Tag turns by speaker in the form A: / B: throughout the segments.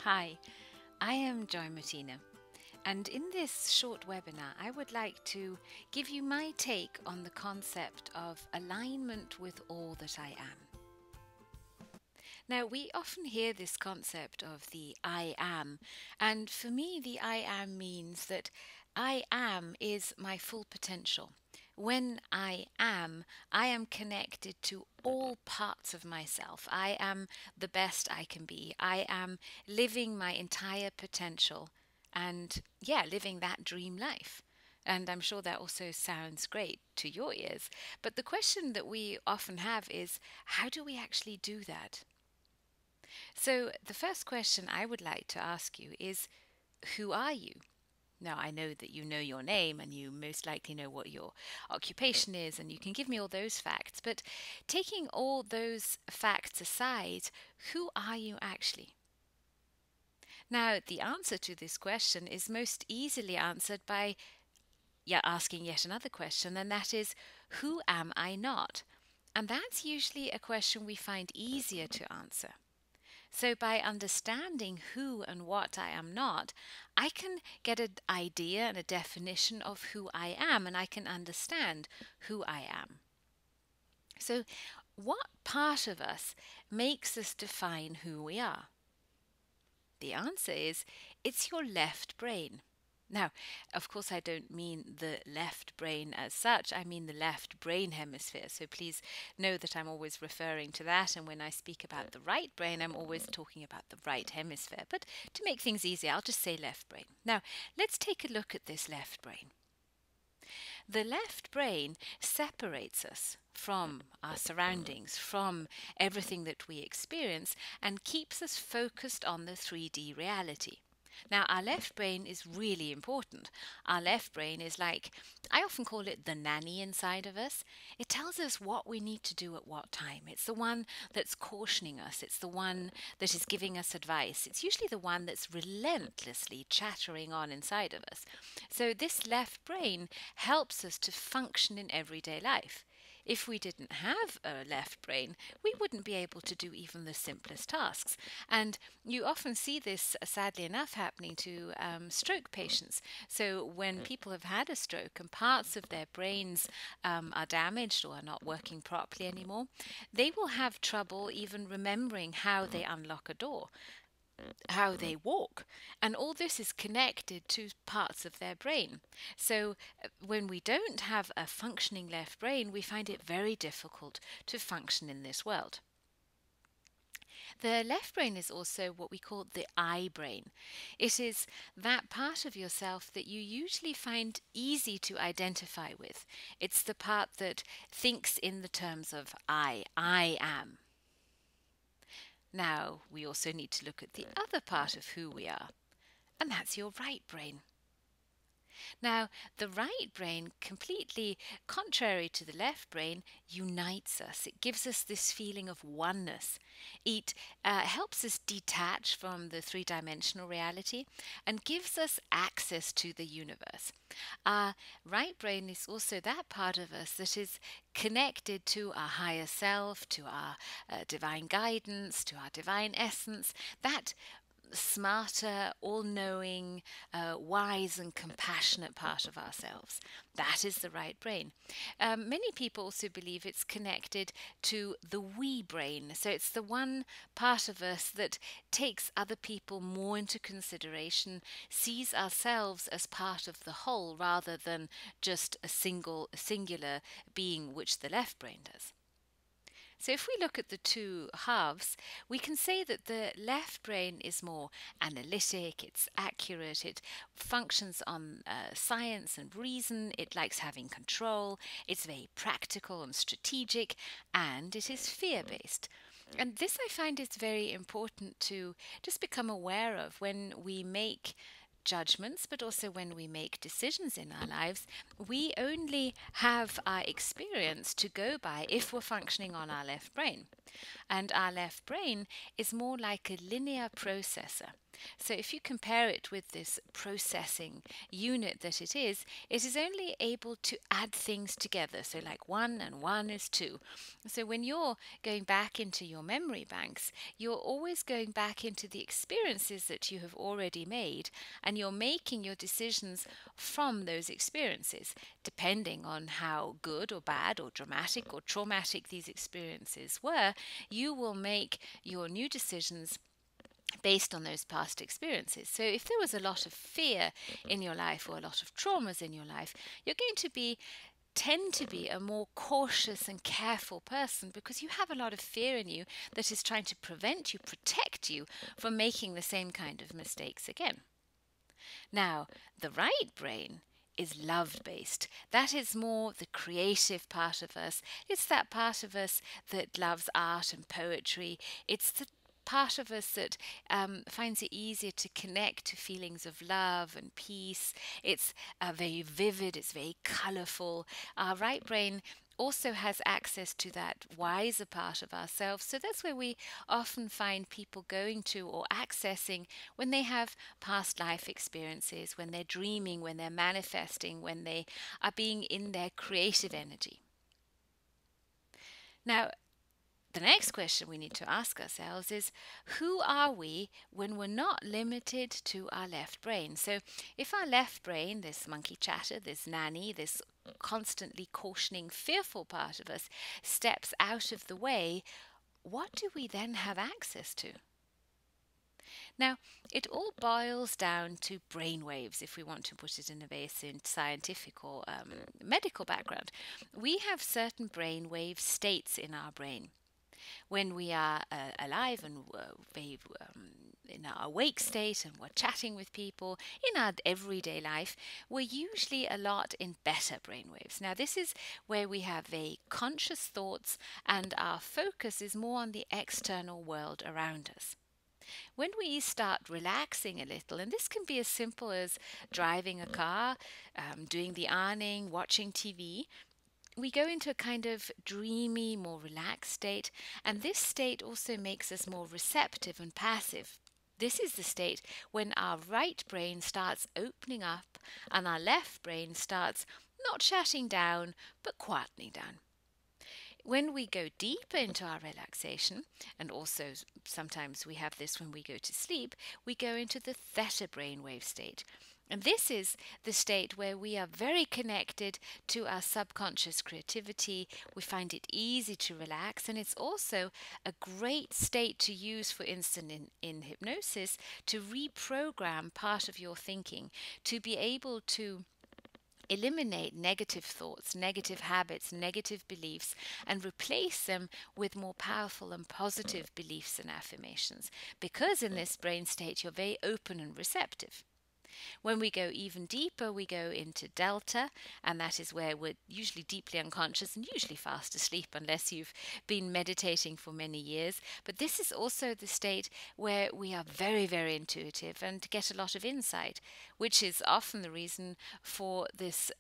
A: Hi, I am Joy Martina, and in this short webinar, I would like to give you my take on the concept of alignment with all that I am. Now, we often hear this concept of the I am, and for me, the I am means that I am is my full potential. When I am connected to all parts of myself. I am the best I can be. I am living my entire potential and, living that dream life. And I'm sure that also sounds great to your ears. But the question that we often have is, how do we actually do that? So, the first question I would like to ask you is, who are you? Now, I know that you know your name and you most likely know what your occupation is, and you can give me all those facts. But taking all those facts aside, who are you actually? Now, the answer to this question is most easily answered by asking yet another question, and that is, who am I not? And that's usually a question we find easier to answer. So, by understanding who and what I am not, I can get an idea and a definition of who I am, and I can understand who I am. So, what part of us makes us define who we are? The answer is it's your left brain. Now, of course, I don't mean the left brain as such, I mean the left brain hemisphere. So please know that I'm always referring to that. And when I speak about the right brain, I'm always talking about the right hemisphere. But to make things easy, I'll just say left brain. Now, let's take a look at this left brain. The left brain separates us from our surroundings, from everything that we experience, and keeps us focused on the 3D reality. Now, our left brain is really important. Our left brain is like, I often call it the nanny inside of us. It tells us what we need to do at what time. It's the one that's cautioning us. It's the one that is giving us advice. It's usually the one that's relentlessly chattering on inside of us. So this left brain helps us to function in everyday life. If we didn't have a left brain, we wouldn't be able to do even the simplest tasks. And you often see this, sadly enough, happening to stroke patients. So when people have had a stroke and parts of their brains are damaged or are not working properly anymore, they will have trouble even remembering how they unlock a door, how they walk, and all this is connected to parts of their brain. So when we don't have a functioning left brain, we find it very difficult to function in this world. The left brain is also what we call the I brain. It is that part of yourself that you usually find easy to identify with. It's the part that thinks in the terms of I am. Now, we also need to look at the other part of who we are, and that's your right brain. Now, the right brain, completely contrary to the left brain, unites us. It gives us this feeling of oneness. It helps us detach from the three-dimensional reality and gives us access to the universe. Our right brain is also that part of us that is connected to our higher self, to our divine guidance, to our divine essence, that smarter, all-knowing, wise and compassionate part of ourselves. That is the right brain. Many people also believe it's connected to the we brain. So it's the one part of us that takes other people more into consideration, sees ourselves as part of the whole rather than just a singular being, which the left brain does. So if we look at the two halves, we can say that the left brain is more analytic, it's accurate, it functions on science and reason, it likes having control, it's very practical and strategic, and it is fear-based. And this I find is very important to just become aware of when we make judgments, but also when we make decisions in our lives. We only have our experience to go by if we're functioning on our left brain. And our left brain is more like a linear processor. So if you compare it with this processing unit that it is only able to add things together. So like 1 and 1 is 2. So when you're going back into your memory banks, you're always going back into the experiences that you have already made, and you're making your decisions from those experiences. Depending on how good or bad or dramatic or traumatic these experiences were, you will make your new decisions based on those past experiences. So if there was a lot of fear in your life or a lot of traumas in your life, you're going to tend to be a more cautious and careful person because you have a lot of fear in you that is trying to protect you from making the same kind of mistakes again. Now, the right brain is love based. That is more the creative part of us. It's that part of us that loves art and poetry. It's the part of us that finds it easier to connect to feelings of love and peace. It's very vivid, it's very colourful. Our right brain also has access to that wiser part of ourselves. So that's where we often find people going to or accessing when they have past life experiences, when they're dreaming, when they're manifesting, when they are being in their creative energy. Now, the next question we need to ask ourselves is, who are we when we're not limited to our left brain? So if our left brain, this monkey chatter, this nanny, this constantly cautioning, fearful part of us, steps out of the way, what do we then have access to? Now, it all boils down to brain waves, if we want to put it in a very scientific or medical background. We have certain brain wave states in our brain. When we are alive and in our awake state and we're chatting with people in our everyday life, we're usually a lot in beta brainwaves. Now, this is where we have very conscious thoughts and our focus is more on the external world around us. When we start relaxing a little, and this can be as simple as driving a car, doing the ironing, watching TV, we go into a kind of dreamy, more relaxed state, and this state also makes us more receptive and passive. This is the state when our right brain starts opening up and our left brain starts not shutting down but quietening down. When we go deeper into our relaxation, and also sometimes we have this when we go to sleep, we go into the theta brainwave state. And this is the state where we are very connected to our subconscious creativity. We find it easy to relax, and it's also a great state to use, for instance, in hypnosis, to reprogram part of your thinking, to be able to eliminate negative thoughts, negative habits, negative beliefs, and replace them with more powerful and positive beliefs and affirmations. Because in this brain state, you're very open and receptive. When we go even deeper, we go into delta, and that is where we're usually deeply unconscious and usually fast asleep unless you've been meditating for many years. But this is also the state where we are very, very intuitive and get a lot of insight, which is often the reason for this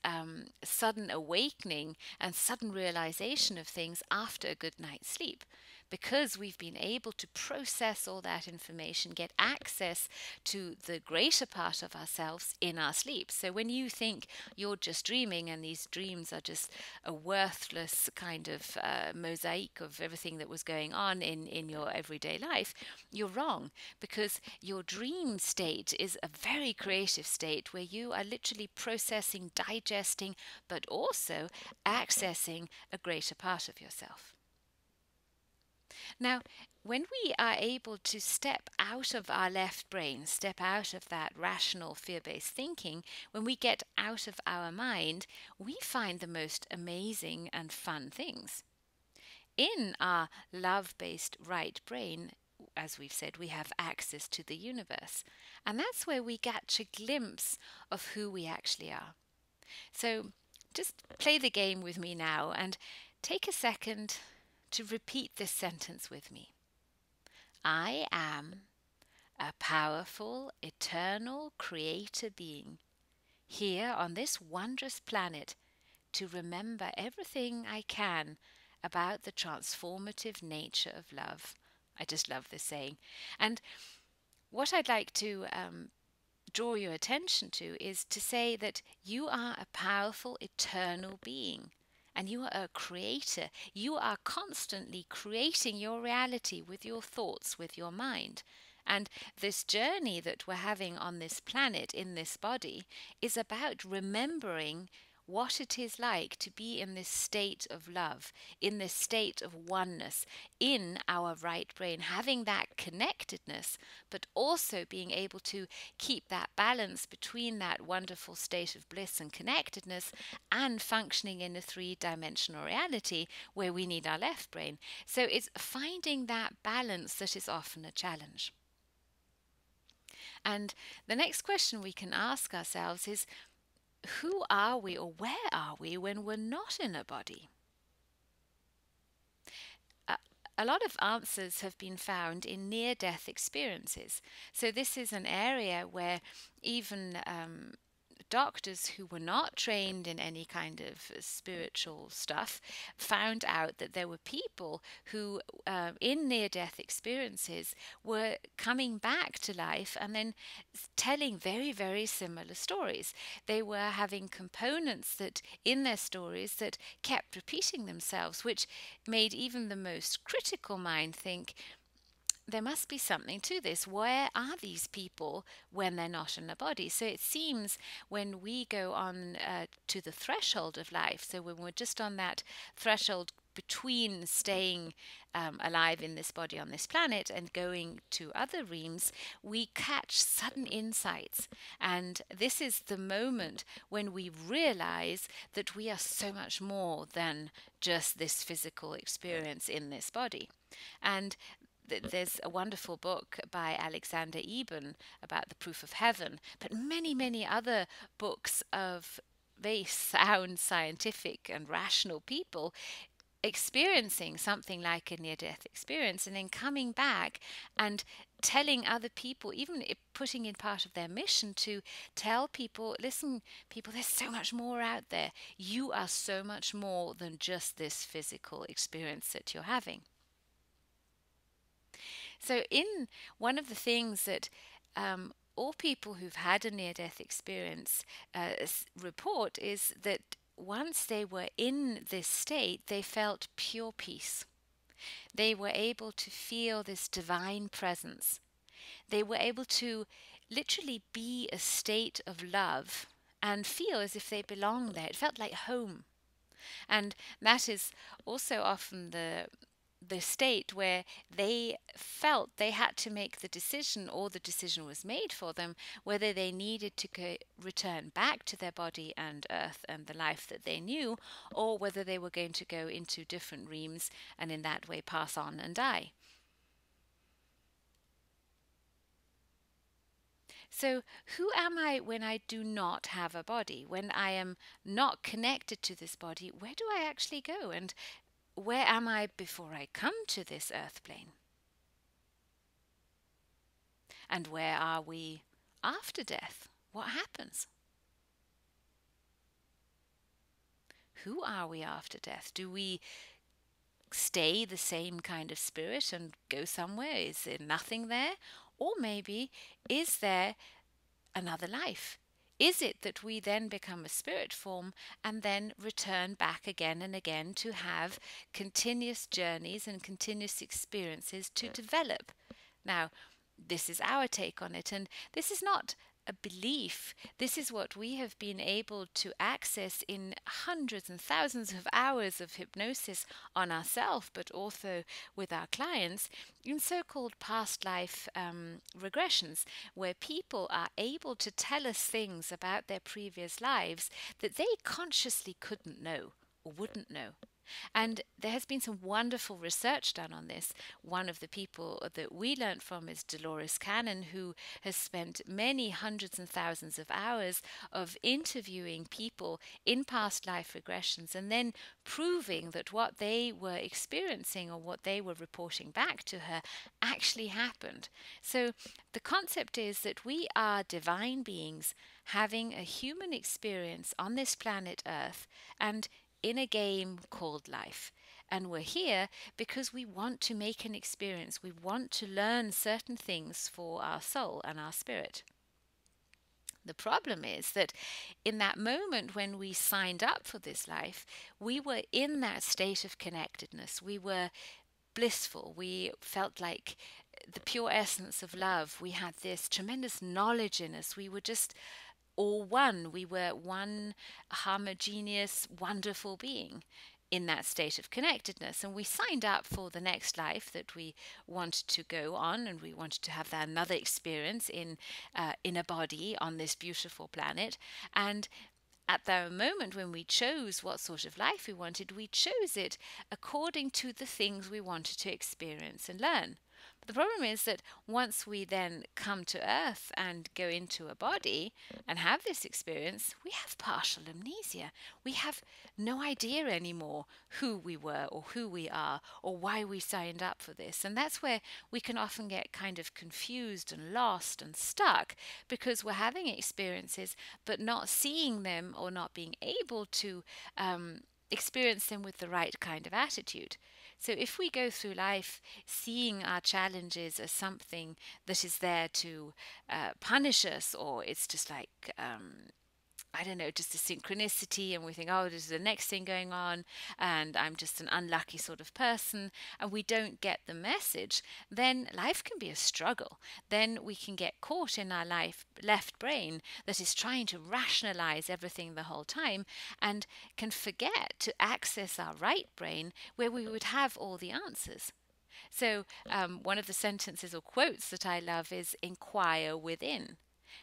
A: sudden awakening and sudden realization of things after a good night's sleep. Because we've been able to process all that information, get access to the greater part of ourselves in our sleep. So when you think you're just dreaming and these dreams are just a worthless kind of mosaic of everything that was going on in your everyday life, you're wrong, because your dream state is a very creative state where you are literally processing, digesting, but also accessing a greater part of yourself. Now, when we are able to step out of our left brain, step out of that rational fear-based thinking, when we get out of our mind, we find the most amazing and fun things. In our love-based right brain, as we've said, we have access to the universe. And that's where we catch a glimpse of who we actually are. So just play the game with me now and take a second to repeat this sentence with me. I am a powerful, eternal creator being here on this wondrous planet to remember everything I can about the transformative nature of love. I just love this saying. And what I'd like to draw your attention to is to say that you are a powerful, eternal being. And you are a creator. You are constantly creating your reality with your thoughts, with your mind. And this journey that we're having on this planet, in this body, is about remembering what it is like to be in this state of love, in this state of oneness, in our right brain, having that connectedness, but also being able to keep that balance between that wonderful state of bliss and connectedness and functioning in a three-dimensional reality where we need our left brain. So it's finding that balance that is often a challenge. And the next question we can ask ourselves is, who are we, or where are we when we're not in a body? A lot of answers have been found in near-death experiences. So this is an area where even doctors who were not trained in any kind of spiritual stuff found out that there were people who, in near-death experiences, were coming back to life and then telling very, very similar stories. They were having components that in their stories that kept repeating themselves, which made even the most critical mind think, there must be something to this. Where are these people when they're not in a body? So it seems when we go on to the threshold of life, so when we're just on that threshold between staying alive in this body on this planet and going to other realms, we catch sudden insights. And this is the moment when we realize that we are so much more than just this physical experience in this body. And there's a wonderful book by Alexander Eben about the proof of heaven, but many, many other books of very sound, scientific, and rational people experiencing something like a near-death experience and then coming back and telling other people, even putting in part of their mission to tell people, listen, people, there's so much more out there. You are so much more than just this physical experience that you're having. So, in one of the things that all people who've had a near death experience report is that once they were in this state, they felt pure peace. They were able to feel this divine presence. They were able to literally be a state of love and feel as if they belonged there. It felt like home. And that is also often the state where they felt they had to make the decision, or the decision was made for them, whether they needed to return back to their body and earth and the life that they knew, or whether they were going to go into different realms and in that way pass on and die. So, who am I when I do not have a body? When I am not connected to this body, where do I actually go? And where am I before I come to this earth plane? And where are we after death? What happens? Who are we after death? Do we stay the same kind of spirit and go somewhere? Is there nothing there? Or maybe, is there another life? Is it that we then become a spirit form and then return back again and again to have continuous journeys and continuous experiences to develop? Now, this is our take on it, and this is not a belief. This is what we have been able to access in hundreds and thousands of hours of hypnosis on ourselves, but also with our clients, in so-called past life regressions, where people are able to tell us things about their previous lives that they consciously couldn't know or wouldn't know. And there has been some wonderful research done on this. One of the people that we learnt from is Dolores Cannon, who has spent many hundreds and thousands of hours of interviewing people in past life regressions and then proving that what they were experiencing or what they were reporting back to her actually happened. So the concept is that we are divine beings having a human experience on this planet Earth, and in a game called life. And we're here because we want to make an experience. We want to learn certain things for our soul and our spirit. The problem is that in that moment when we signed up for this life, we were in that state of connectedness. We were blissful. We felt like the pure essence of love. We had this tremendous knowledge in us. We were just all one. We were one homogeneous, wonderful being in that state of connectedness. And we signed up for the next life that we wanted to go on, and we wanted to have that another experience in a body on this beautiful planet. And at the moment when we chose what sort of life we wanted, we chose it according to the things we wanted to experience and learn. But the problem is that once we then come to Earth and go into a body and have this experience, we have partial amnesia. We have no idea anymore who we were or who we are or why we signed up for this. And that's where we can often get kind of confused and lost and stuck, because we're having experiences but not seeing them or not being able to experience them with the right kind of attitude. So if we go through life seeing our challenges as something that is there to punish us, or it's just like I don't know, just a synchronicity, and we think, oh, there's the next thing going on, and I'm just an unlucky sort of person, and we don't get the message, then life can be a struggle. Then we can get caught in our left brain that is trying to rationalize everything the whole time, and can forget to access our right brain where we would have all the answers. So, one of the sentences or quotes that I love is inquire within.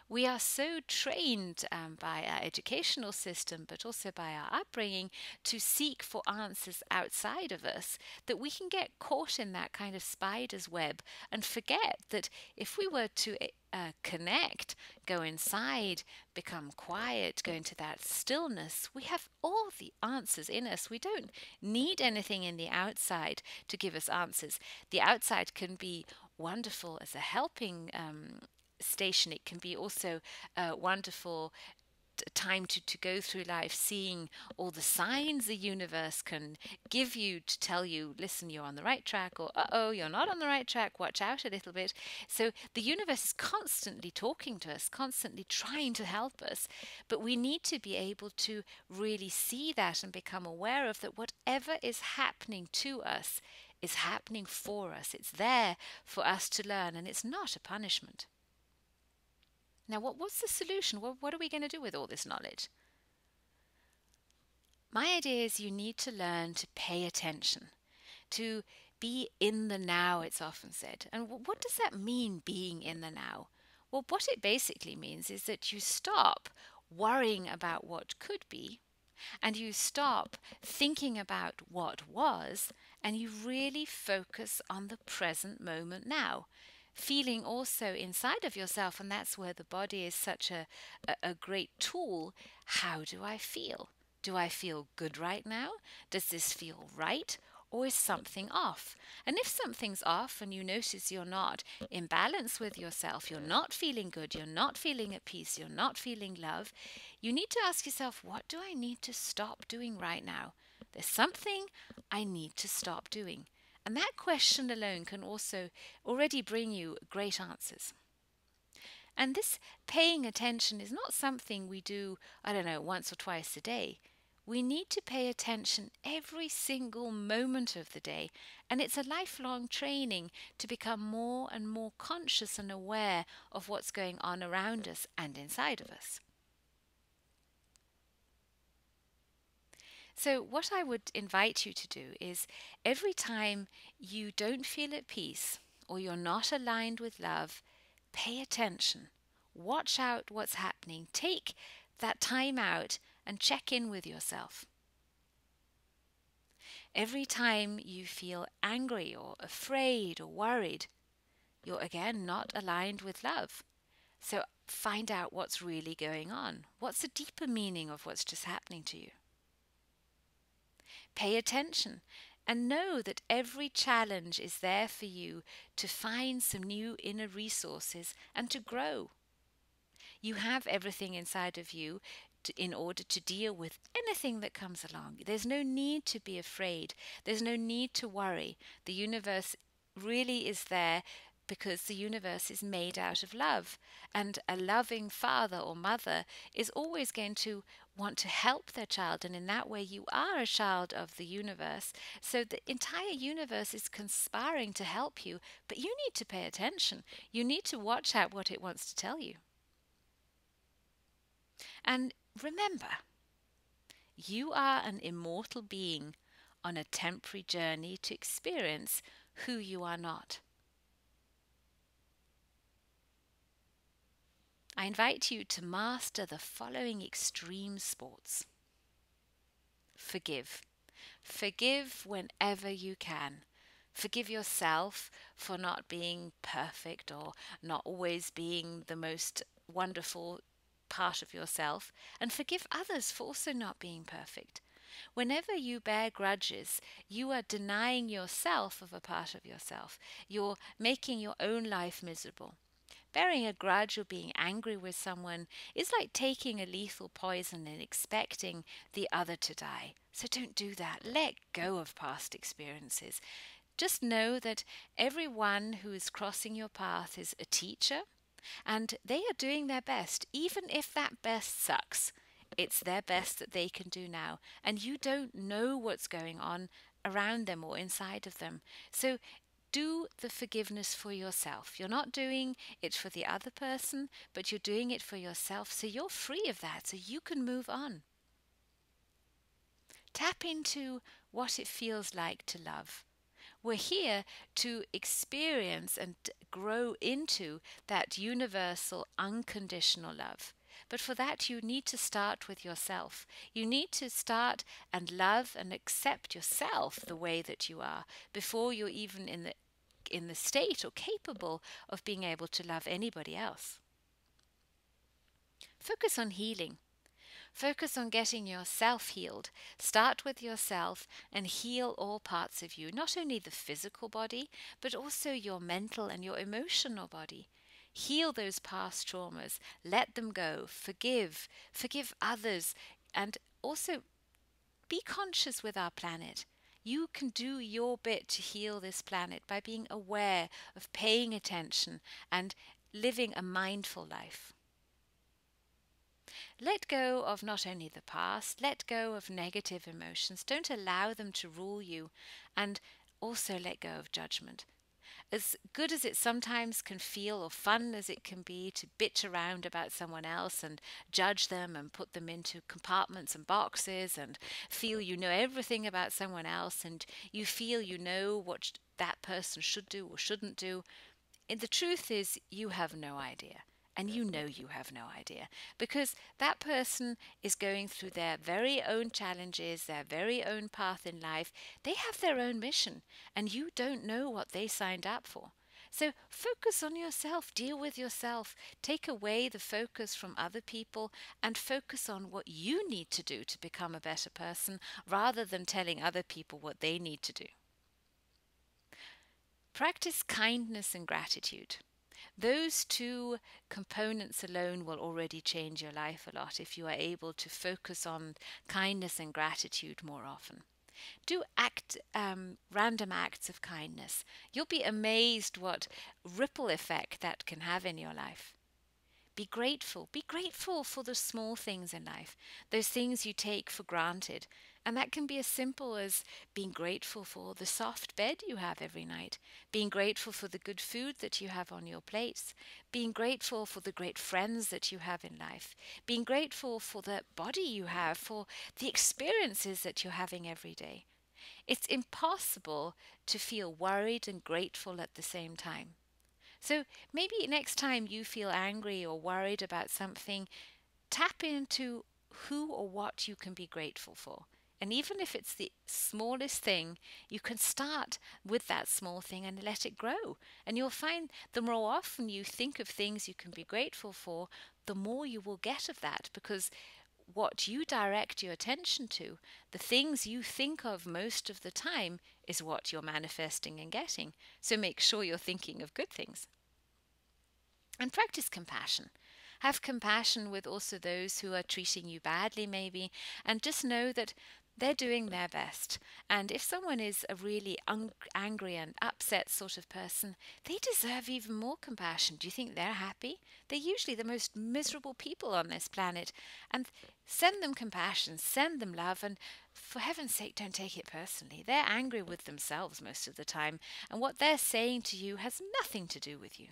A: We are so trained by our educational system, but also by our upbringing, to seek for answers outside of us, that we can get caught in that kind of spider's web and forget that if we were to connect, go inside, become quiet, go into that stillness, we have all the answers in us. We don't need anything in the outside to give us answers. The outside can be wonderful as a helping station. It can be also a wonderful time to go through life seeing all the signs the universe can give you to tell you, listen, you're on the right track, or uh-oh, you're not on the right track, watch out a little bit. So the universe is constantly talking to us, constantly trying to help us, but we need to be able to really see that and become aware of that whatever is happening to us is happening for us. It's there for us to learn, and it's not a punishment. Now, what's the solution? What are we going to do with all this knowledge? My idea is you need to learn to pay attention, to be in the now, it's often said. And what does that mean, being in the now? Well, what it basically means is that you stop worrying about what could be, and you stop thinking about what was, and you really focus on the present moment now. Feeling also inside of yourself, and that's where the body is such a great tool. How do I feel? Do I feel good right now? Does this feel right? Or is something off? And if something's off and you notice you're not in balance with yourself, you're not feeling good, you're not feeling at peace, you're not feeling love, you need to ask yourself, what do I need to stop doing right now? There's something I need to stop doing. And that question alone can also already bring you great answers. And this paying attention is not something we do, I don't know, once or twice a day. We need to pay attention every single moment of the day, and it's a lifelong training to become more and more conscious and aware of what's going on around us and inside of us. So what I would invite you to do is, every time you don't feel at peace or you're not aligned with love, pay attention. Watch out what's happening. Take that time out and check in with yourself. Every time you feel angry or afraid or worried, you're again not aligned with love. So find out what's really going on. What's the deeper meaning of what's just happening to you? Pay attention and know that every challenge is there for you to find some new inner resources and to grow. You have everything inside of you in order to deal with anything that comes along. There's no need to be afraid. There's no need to worry. The universe really is there because the universe is made out of love. And a loving father or mother is always going to want to help their child. And in that way, you are a child of the universe. So the entire universe is conspiring to help you, but you need to pay attention. You need to watch out what it wants to tell you. And remember, you are an immortal being on a temporary journey to experience who you are not. I invite you to master the following extreme sports. Forgive. Forgive whenever you can. Forgive yourself for not being perfect or not always being the most wonderful part of yourself, and forgive others for also not being perfect. Whenever you bear grudges, you are denying yourself of a part of yourself. You're making your own life miserable. Bearing a grudge or being angry with someone is like taking a lethal poison and expecting the other to die. So don't do that. Let go of past experiences. Just know that everyone who is crossing your path is a teacher, and they are doing their best, even if that best sucks. It's their best that they can do now, and you don't know what's going on around them or inside of them. So do the forgiveness for yourself. You're not doing it for the other person, but you're doing it for yourself, so you're free of that, so you can move on. Tap into what it feels like to love. We're here to experience and grow into that universal, unconditional love. But for that, you need to start with yourself. You need to start and love and accept yourself the way that you are before you're even in the state or capable of being able to love anybody else. Focus on healing. Focus on getting yourself healed. Start with yourself and heal all parts of you, not only the physical body, but also your mental and your emotional body. Heal those past traumas. Let them go. Forgive. Forgive others. And also be conscious with our planet. You can do your bit to heal this planet by being aware of paying attention and living a mindful life. Let go of not only the past, let go of negative emotions. Don't allow them to rule you, and also let go of judgment. As good as it sometimes can feel, or fun as it can be, to bitch around about someone else and judge them and put them into compartments and boxes and feel you know everything about someone else and you feel you know what that person should do or shouldn't do, the truth is you have no idea. And you know you have no idea because that person is going through their very own challenges, their very own path in life. They have their own mission and you don't know what they signed up for. So focus on yourself, deal with yourself, take away the focus from other people and focus on what you need to do to become a better person rather than telling other people what they need to do. Practice kindness and gratitude. Those two components alone will already change your life a lot if you are able to focus on kindness and gratitude more often. Do random acts of kindness. You'll be amazed what ripple effect that can have in your life. Be grateful. Be grateful for the small things in life, those things you take for granted. And that can be as simple as being grateful for the soft bed you have every night, being grateful for the good food that you have on your plates, being grateful for the great friends that you have in life, being grateful for the body you have, for the experiences that you're having every day. It's impossible to feel worried and grateful at the same time. So maybe next time you feel angry or worried about something, tap into who or what you can be grateful for. And even if it's the smallest thing, you can start with that small thing and let it grow. And you'll find the more often you think of things you can be grateful for, the more you will get of that, because what you direct your attention to, the things you think of most of the time, is what you're manifesting and getting. So make sure you're thinking of good things. And practice compassion. Have compassion with also those who are treating you badly, maybe, and just know that they're doing their best. And if someone is a really angry and upset sort of person, they deserve even more compassion. Do you think they're happy? They're usually the most miserable people on this planet. And send them compassion, send them love, and for heaven's sake, don't take it personally. They're angry with themselves most of the time, and what they're saying to you has nothing to do with you.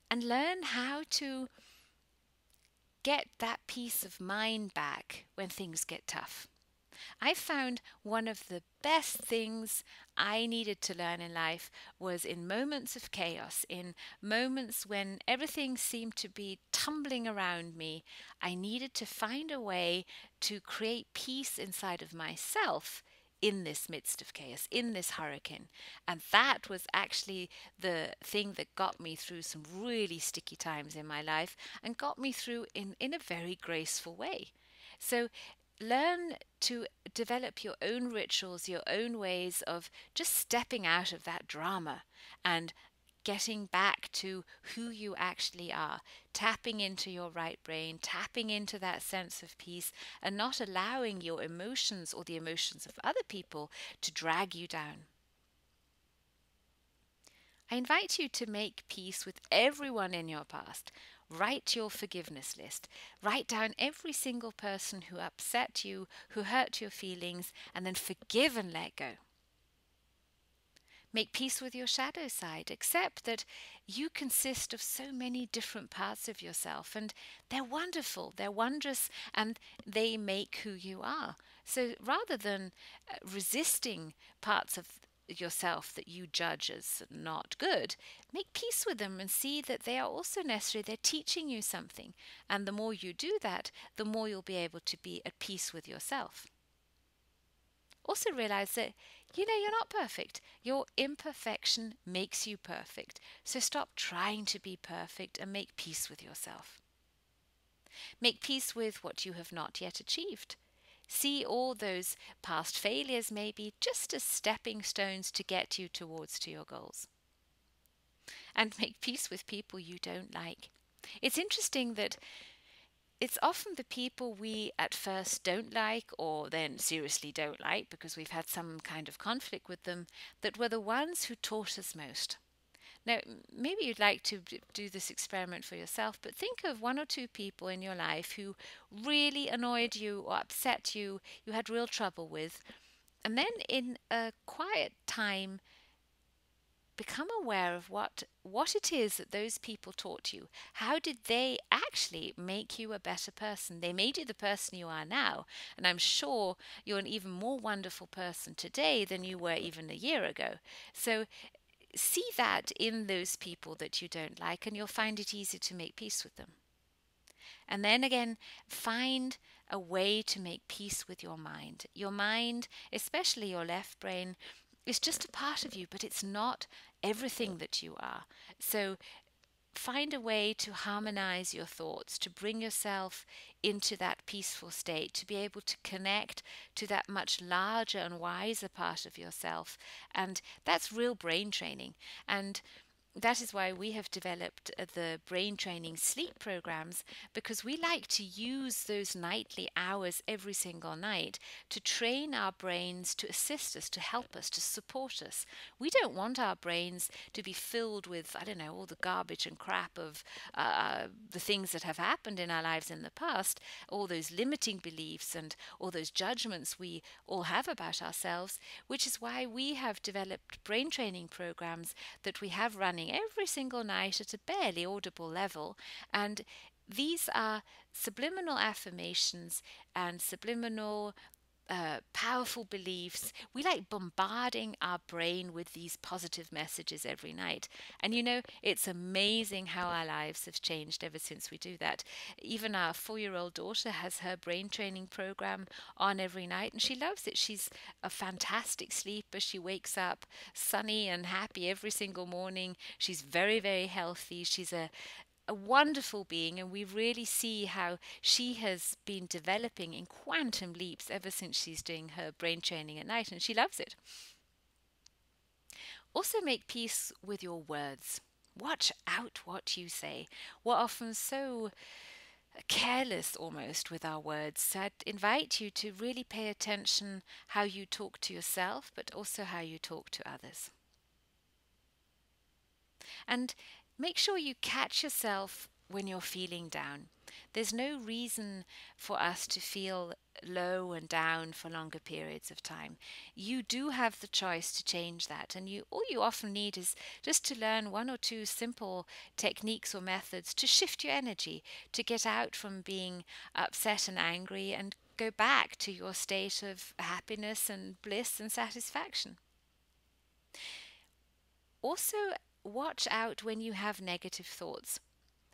A: And learn how to get that peace of mind back when things get tough. I found one of the best things I needed to learn in life was in moments of chaos, in moments when everything seemed to be tumbling around me. I needed to find a way to create peace inside of myself in this midst of chaos, in this hurricane. And that was actually the thing that got me through some really sticky times in my life and got me through in a very graceful way. So learn to develop your own rituals, your own ways of just stepping out of that drama and getting back to who you actually are, tapping into your right brain, tapping into that sense of peace, and not allowing your emotions or the emotions of other people to drag you down. I invite you to make peace with everyone in your past. Write your forgiveness list. Write down every single person who upset you, who hurt your feelings, and then forgive and let go. Make peace with your shadow side. Accept that you consist of so many different parts of yourself, and they're wonderful, they're wondrous, and they make who you are. So rather than resisting parts of yourself that you judge as not good, make peace with them and see that they are also necessary. They're teaching you something. And the more you do that, the more you'll be able to be at peace with yourself. Also realize that, you're not perfect. Your imperfection makes you perfect. So stop trying to be perfect and make peace with yourself. Make peace with what you have not yet achieved. See all those past failures maybe just as stepping stones to get you towards to your goals. And make peace with people you don't like. It's interesting that it's often the people we at first don't like or then seriously don't like because we've had some kind of conflict with them that were the ones who taught us most. Now, maybe you'd like to do this experiment for yourself, but think of one or two people in your life who really annoyed you or upset you, you had real trouble with, and then in a quiet time, become aware of what it is that those people taught you. How did they actually make you a better person? They made you the person you are now, and I'm sure you're an even more wonderful person today than you were even a year ago. So see that in those people that you don't like, and you'll find it easy to make peace with them. And then again, find a way to make peace with your mind. Your mind, especially your left brain, is just a part of you, but it's not everything that you are. So find a way to harmonize your thoughts, to bring yourself into that peaceful state, to be able to connect to that much larger and wiser part of yourself. And that's real brain training. And that is why we have developed the brain training sleep programs, because we like to use those nightly hours every single night to train our brains to assist us, to help us, to support us. We don't want our brains to be filled with, I don't know, all the garbage and crap of the things that have happened in our lives in the past, all those limiting beliefs and all those judgments we all have about ourselves, which is why we have developed brain training programs that we have running every single night at a barely audible level. And these are subliminal affirmations and subliminal powerful beliefs. We like bombarding our brain with these positive messages every night. And it's amazing how our lives have changed ever since we do that. Even our 4-year-old daughter has her brain training program on every night, and she loves it. She's a fantastic sleeper. She wakes up sunny and happy every single morning. She's very, very healthy. She's a wonderful being, and we really see how she has been developing in quantum leaps ever since she's doing her brain training at night, and she loves it. Also, make peace with your words. Watch out what you say. We're often so careless almost with our words. So I'd invite you to really pay attention how you talk to yourself, but also how you talk to others. And make sure you catch yourself when you're feeling down. There's no reason for us to feel low and down for longer periods of time. You do have the choice to change that, and you all you often need is just to learn one or two simple techniques or methods to shift your energy, to get out from being upset and angry and go back to your state of happiness and bliss and satisfaction. Also, watch out when you have negative thoughts.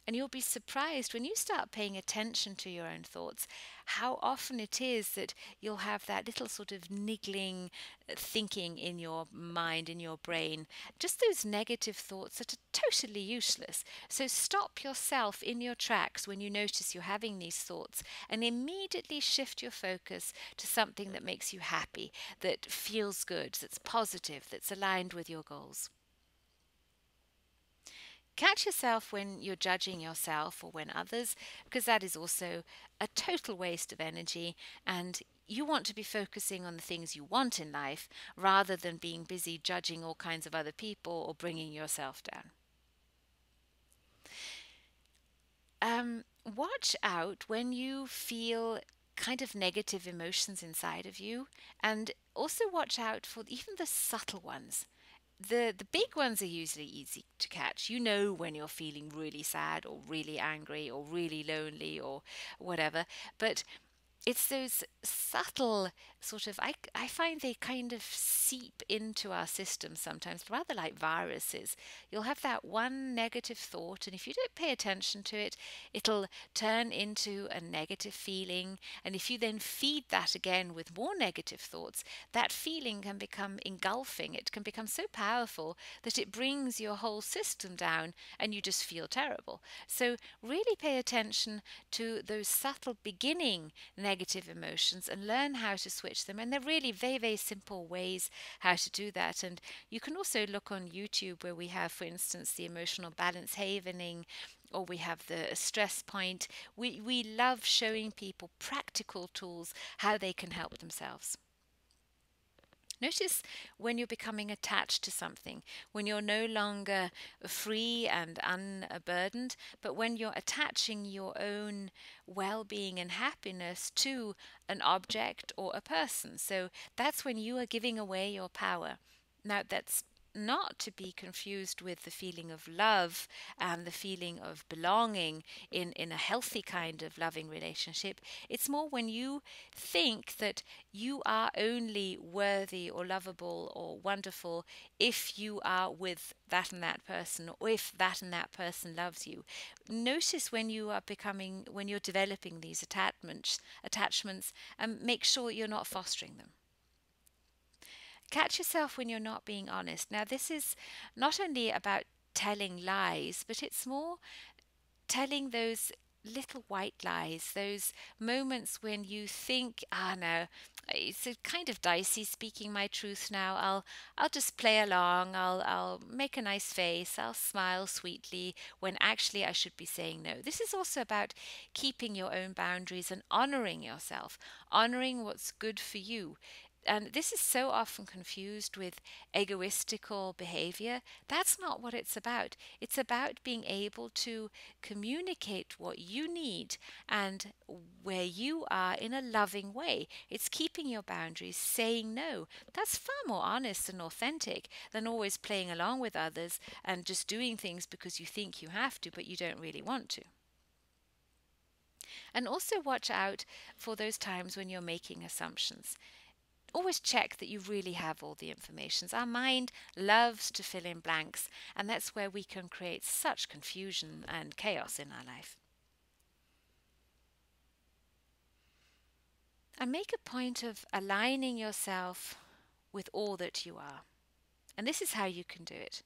A: And you'll be surprised when you start paying attention to your own thoughts how often it is that you'll have that little sort of niggling thinking in your mind, in your brain, just those negative thoughts that are totally useless. So stop yourself in your tracks when you notice you're having these thoughts and immediately shift your focus to something that makes you happy, that feels good, that's positive, that's aligned with your goals. Catch yourself when you're judging yourself or when others, because that is also a total waste of energy, and you want to be focusing on the things you want in life rather than being busy judging all kinds of other people or bringing yourself down. Watch out when you feel kind of negative emotions inside of you, and also watch out for even the subtle ones. The big ones are usually easy to catch. You know when you're feeling really sad or really angry or really lonely or whatever. But it's those subtle sort of, I find they kind of seep into our system sometimes, rather like viruses. You'll have that one negative thought, and if you don't pay attention to it, it'll turn into a negative feeling. And if you then feed that again with more negative thoughts, that feeling can become engulfing. It can become so powerful that it brings your whole system down and you just feel terrible. So really pay attention to those subtle beginning negative emotions and learn how to switch them. And they're really very, very simple ways how to do that. And you can also look on YouTube where we have, for instance, the emotional balance havening, or we have the stress point. We love showing people practical tools how they can help themselves. Notice when you're becoming attached to something, when you're no longer free and unburdened, but when you're attaching your own well being and happiness to an object or a person. So that's when you are giving away your power. Now, that's not to be confused with the feeling of love and the feeling of belonging in a healthy kind of loving relationship. It's more when you think that you are only worthy or lovable or wonderful if you are with that and that person, or if that and that person loves you. Notice when you are becoming, when you're developing these attachments, and make sure you're not fostering them. Catch yourself when you're not being honest. Now, this is not only about telling lies, but it's more telling those little white lies, those moments when you think, no, it's a kind of dicey speaking my truth now. I'll just play along. I'll make a nice face. I'll smile sweetly when actually I should be saying no. This is also about keeping your own boundaries and honoring yourself, honoring what's good for you. And this is so often confused with egoistical behavior. That's not what it's about. It's about being able to communicate what you need and where you are in a loving way. It's keeping your boundaries, saying no. That's far more honest and authentic than always playing along with others and just doing things because you think you have to, but you don't really want to. And also watch out for those times when you're making assumptions. Always check that you really have all the information. Our mind loves to fill in blanks, and that's where we can create such confusion and chaos in our life. And make a point of aligning yourself with all that you are. And this is how you can do it.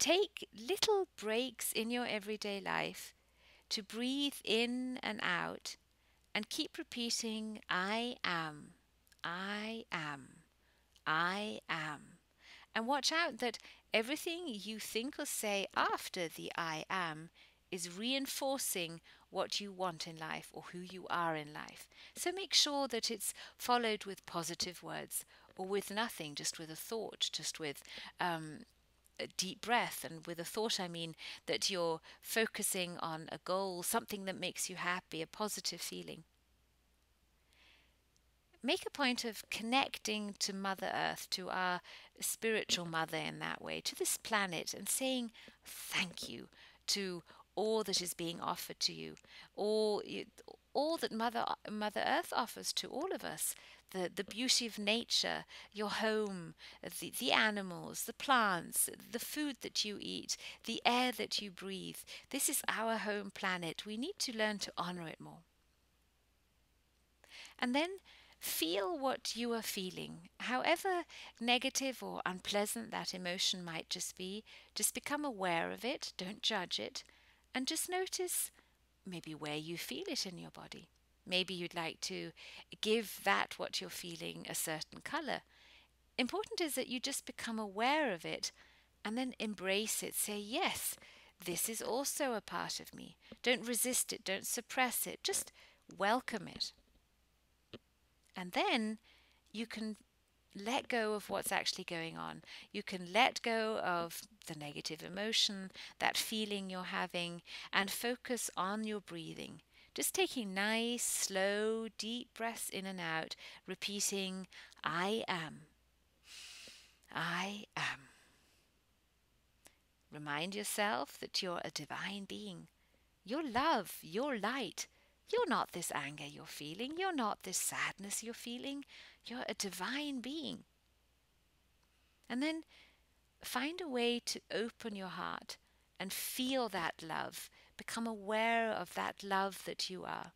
A: Take little breaks in your everyday life to breathe in and out and keep repeating, I am, I am, I am. And watch out that Everything you think or say after the I am is reinforcing what you want in life or who you are in life. So make sure that it's followed with positive words or with nothing, just with a thought, just with a deep breath. And with a thought, I mean that you're focusing on a goal, something that makes you happy, a positive feeling. Make a point of connecting to Mother Earth, to our spiritual mother in that way, to this planet, and saying thank you to all that is being offered to you, all that Mother Earth offers to all of us. The beauty of nature, your home, the animals, the plants, the food that you eat, the air that you breathe. This is our home planet. We need to learn to honor it more. And then feel what you are feeling. However negative or unpleasant that emotion might just become aware of it, don't judge it, and just notice maybe where you feel it in your body. Maybe you'd like to give that what you're feeling a certain color. Important is that you just become aware of it and then embrace it. Say, yes, this is also a part of me. Don't resist it, don't suppress it, just welcome it. And then you can let go of what's actually going on. You can let go of the negative emotion, that feeling you're having, and focus on your breathing. Just taking nice, slow, deep breaths in and out, repeating, I am. I am. Remind yourself that you're a divine being. You're love, you're light. You're not this anger you're feeling. You're not this sadness you're feeling. You're a divine being. And then find a way to open your heart and feel that love. Become aware of that love that you are.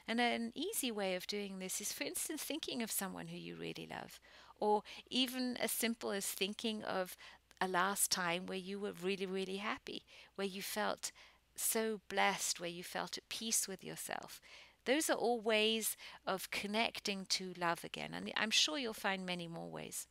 A: And an easy way of doing this is, for instance, thinking of someone who you really love, or even as simple as thinking of a last time where you were really, really happy, where you felt so blessed, where you felt at peace with yourself. Those are all ways of connecting to love again. And I'm sure you'll find many more ways.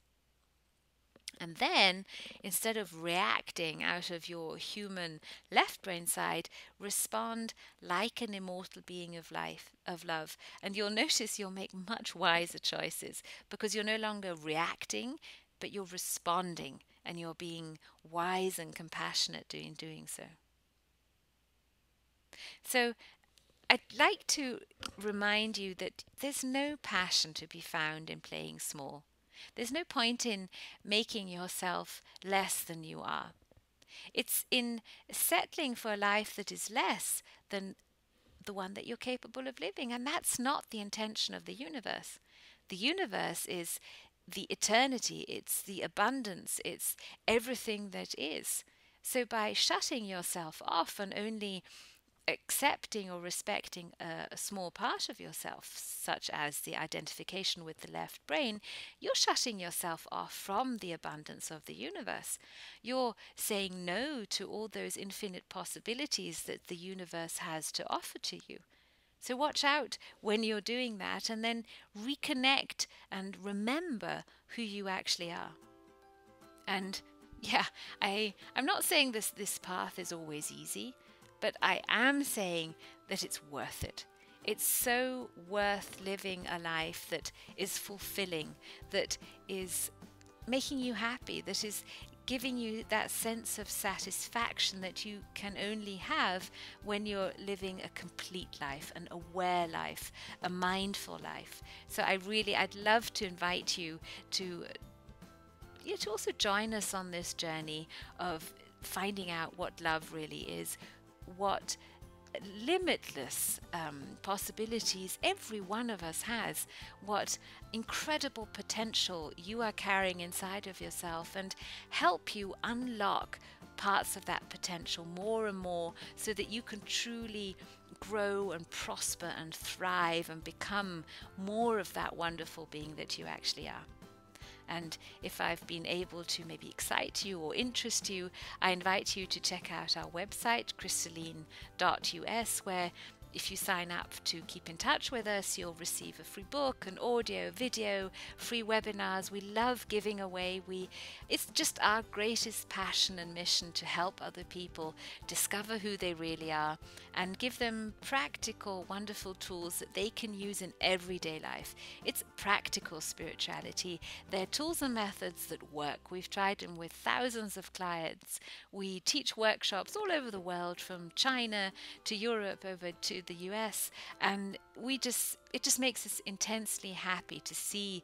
A: And then, instead of reacting out of your human left brain side, respond like an immortal being of life, of love. And you'll notice you'll make much wiser choices because you're no longer reacting, but you're responding and you're being wise and compassionate in doing so. So, I'd like to remind you that there's no passion to be found in playing small. There's no point in making yourself less than you are. It's in settling for a life that is less than the one that you're capable of living, and that's not the intention of the universe. The universe is the eternity, it's the abundance, it's everything that is. So by shutting yourself off and only accepting or respecting a small part of yourself, such as the identification with the left brain, you're shutting yourself off from the abundance of the universe. You're saying no to all those infinite possibilities that the universe has to offer to you. So watch out when you're doing that, and then reconnect and remember who you actually are. And yeah, I'm not saying this path is always easy, but I am saying that it's worth it. It's so worth living a life that is fulfilling, that is making you happy, that is giving you that sense of satisfaction that you can only have when you're living a complete life, an aware life, a mindful life. So I'd love to invite you to also join us on this journey of finding out what love really is, what limitless possibilities every one of us has, what incredible potential you are carrying inside of yourself, and help you unlock parts of that potential more and more so that you can truly grow and prosper and thrive and become more of that wonderful being that you actually are. And if I've been able to maybe excite you or interest you, I invite you to check out our website, crystalline.us, where if you sign up to keep in touch with us, you'll receive a free book, an audio, video, free webinars. We love giving away. It's just our greatest passion and mission to help other people discover who they really are and give them practical, wonderful tools that they can use in everyday life. It's practical spirituality. They're tools and methods that work. We've tried them with thousands of clients. We teach workshops all over the world, from China to Europe over to the US, and it just makes us intensely happy to see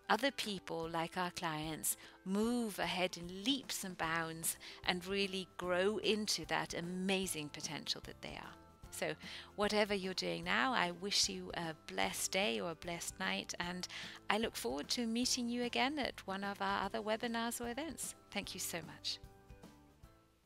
A: other people like our clients move ahead in leaps and bounds and really grow into that amazing potential that they are. So whatever you're doing now, I wish you a blessed day or a blessed night, and I look forward to meeting you again at one of our other webinars or events. Thank you so much.